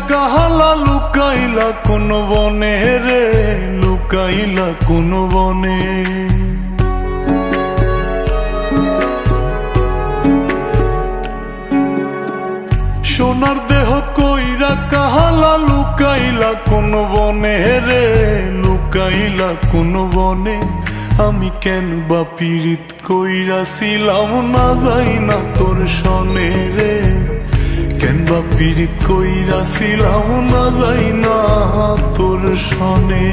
কাহালা লুকাইলা কোন বনে রে, লুকাইলা কোন বনে। সোনার দেহ কইরা কাহালা লুকাইলা কোন বনে রে, লুকাইলা কোন বনে। আমি কেন বা পীড়িত কইরাছিলাম না যাই না তোর সনে রে, কেন বা পীড়িত কইরাছিলাম না যাই না তোর সনে।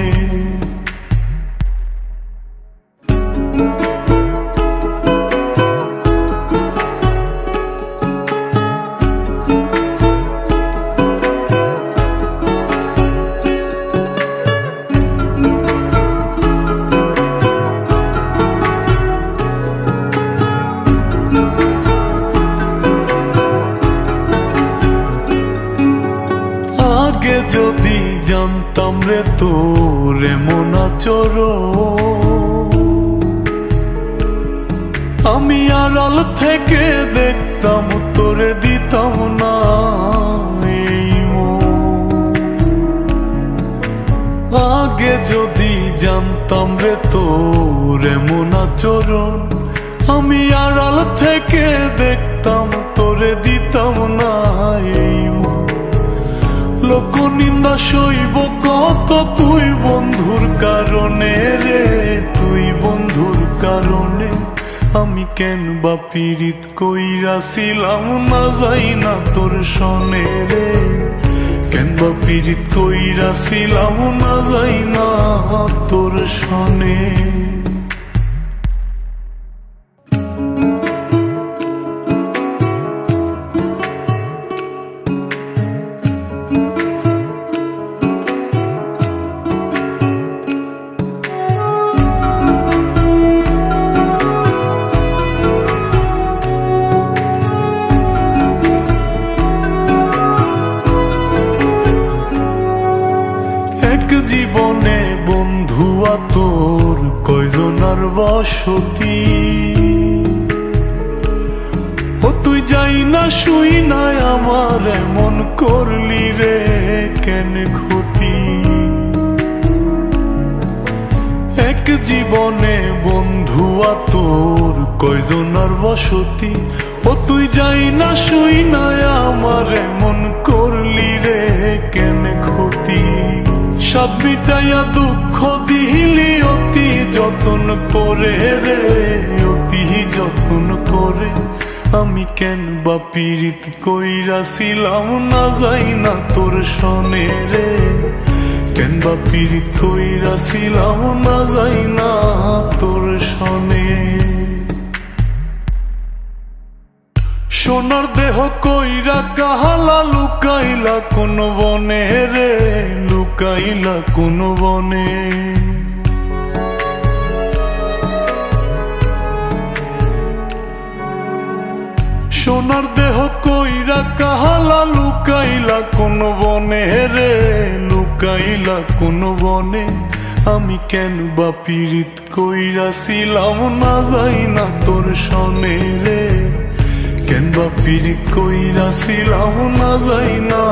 আগে যদি জানতাম রে তোর এমন আচরণ, আমি আড়াল থেকে দেখতাম তোরে দিতাম না এই মন। আগে যদি জানতাম রে তোর এমন আচরণ, আমি আড়াল থেকে দেখতাম তোরে দিতাম না এই মন। লোক নিন্দা সইব কত তুই বন্ধুর কারণে রে, তুই বন্ধুর কারণে। আমি কেন বা পীড়িত কইরাছিলাম না যাই না তোর সনে রে, কেন বা পীড়িত কইরাছিলাম না যাই না তোর সনে। জীবনে বন্ধুয়া তোর কয়জনার বসতি, ও তুই যাই না শুই নাই আমার এমন করলি রে কেন ক্ষতি। এক জীবনে বন্ধুয়া তোর কয়জনার বসতি, ও তুই যাই না শুই নাই আমার এমন করলি রে কেন ক্ষতি। সাত মিটাইয়া দুঃখ দিলি অতি যতন করে রে, অতি যতন করে। আমি কেন বা পীড়িত কইরাছিলাম না যাই না তোর সনে রে, কেন বা পীড়িত কইরাছিলাম না যাই না তোর সনে। সোনার দেহ কইরা কাহালা লুকাইলা কোন বনে রে, লুকাইলা কোন বনে। সোনার দেহ কইরা কাহালা লুকাইলা কোন বনে রে, লুকাইলা কোন বনে। আমি কেন বা পীড়িত কইরাছিলাম না যাই না তোর সনে রে, কেন বা পীড়িত কইরাছিলাম না যাই না